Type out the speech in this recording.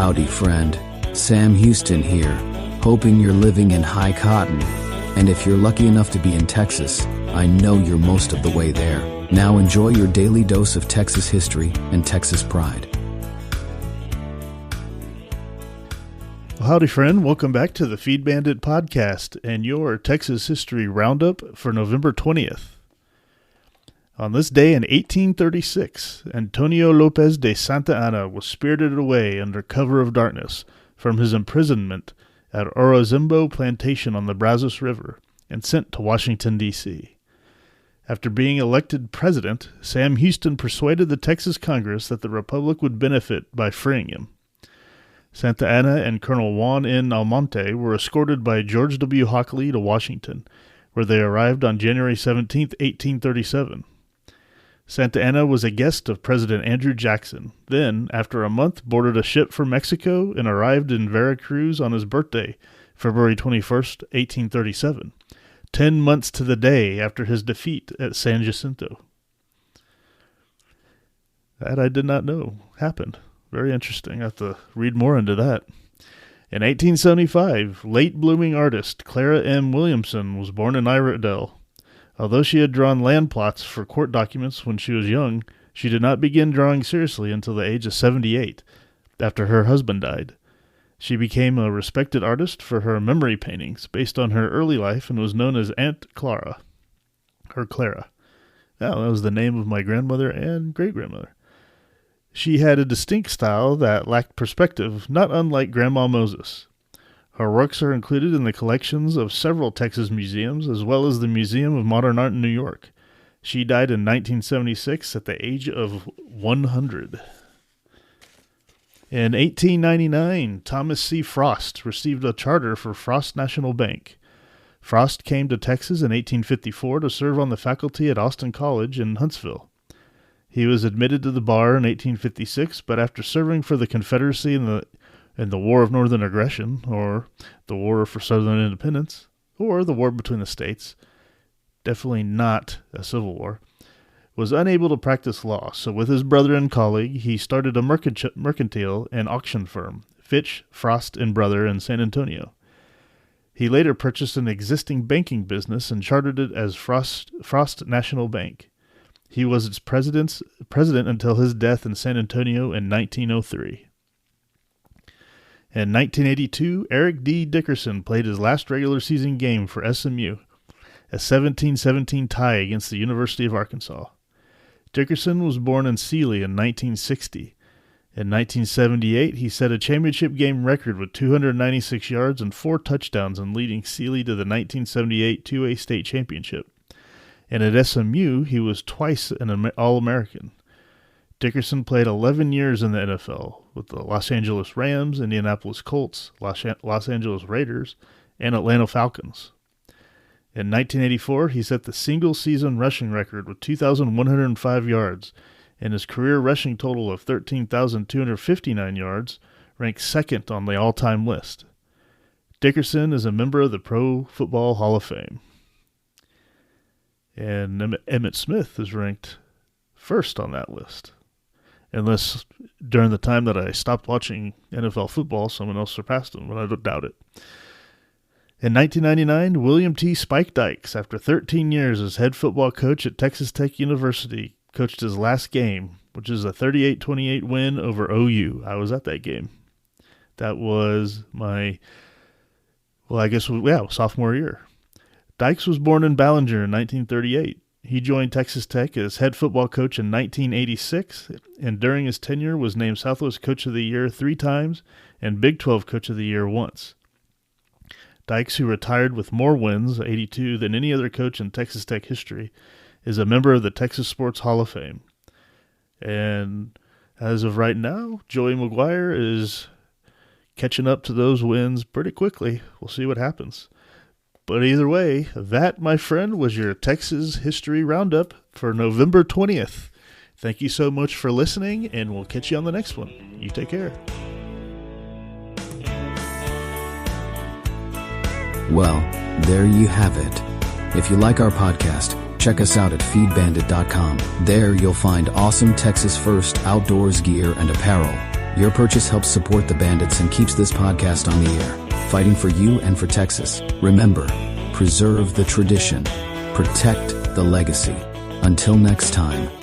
Howdy friend, Sam Houston here, hoping you're living in high cotton. And if you're lucky enough to be in Texas, I know you're most of the way there. Now enjoy your daily dose of Texas history and Texas pride. Well, howdy friend, welcome back to the Feed Bandit podcast and your Texas History Roundup for November 20th. On this day in 1836, Antonio Lopez de Santa Anna was spirited away under cover of darkness from his imprisonment at Orozimbo Plantation on the Brazos River and sent to Washington, D.C. After being elected president, Sam Houston persuaded the Texas Congress that the Republic would benefit by freeing him. Santa Anna and Colonel Juan N. Almonte were escorted by George W. Hockley to Washington, where they arrived on January 17, 1837. Santa Anna was a guest of President Andrew Jackson, then, after a month, boarded a ship for Mexico and arrived in Veracruz on his birthday, February 21, 1837, 10 months to the day after his defeat at San Jacinto. That I did not know happened. Very interesting. I have to read more into that. In 1875, late-blooming artist Clara M. Williamson was born in Iredell. Although she had drawn land plots for court documents when she was young, she did not begin drawing seriously until the age of 78, after her husband died. She became a respected artist for her memory paintings based on her early life and was known as Aunt Clara, or Clara. Now, that was the name of my grandmother and great-grandmother. She had a distinct style that lacked perspective, not unlike Grandma Moses. Her works are included in the collections of several Texas museums, as well as the Museum of Modern Art in New York. She died in 1976 at the age of 100. In 1899, Thomas C. Frost received a charter for Frost National Bank. Frost came to Texas in 1854 to serve on the faculty at Austin College in Huntsville. He was admitted to the bar in 1856, but after serving for the Confederacy in the War of Northern Aggression, or the War for Southern Independence, or the War between the states, definitely not a civil war, was unable to practice law. So with his brother and colleague, he started a mercantile and auction firm, Fitch, Frost & Brother in San Antonio. He later purchased an existing banking business and chartered it as Frost National Bank. He was its president until his death in San Antonio in 1903. In 1982, Eric D. Dickerson played his last regular season game for SMU, a 17-17 tie against the University of Arkansas. Dickerson was born in Sealy in 1960. In 1978, he set a championship game record with 296 yards and 4 touchdowns in leading Sealy to the 1978 2A state championship. And at SMU, he was twice an All-American. Dickerson played 11 years in the NFL with the Los Angeles Rams, Indianapolis Colts, Los Angeles Raiders, and Atlanta Falcons. In 1984, he set the single-season rushing record with 2,105 yards, and his career rushing total of 13,259 yards ranks second on the all-time list. Dickerson is a member of the Pro Football Hall of Fame. And Emmitt Smith is ranked first on that list. Unless during the time that I stopped watching NFL football, someone else surpassed him, but I don't doubt it. In 1999, William T. Spike Dykes, after 13 years as head football coach at Texas Tech University, coached his last game, which is a 38-28 win over OU. I was at that game. That was my, sophomore year. Dykes was born in Ballinger in 1938. He joined Texas Tech as head football coach in 1986, and during his tenure was named Southwest Coach of the Year 3 times and Big 12 Coach of the Year once. Dykes, who retired with more wins, 82, than any other coach in Texas Tech history, is a member of the Texas Sports Hall of Fame. And as of right now, Joey McGuire is catching up to those wins pretty quickly. We'll see what happens. But either way, that, my friend, was your Texas History Roundup for November 20th. Thank you so much for listening, and we'll catch you on the next one. You take care. Well, there you have it. If you like our podcast, check us out at feedbandit.com. There you'll find awesome Texas First outdoors gear and apparel. Your purchase helps support the Bandits and keeps this podcast on the air, fighting for you and for Texas. Remember, preserve the tradition, protect the legacy. Until next time.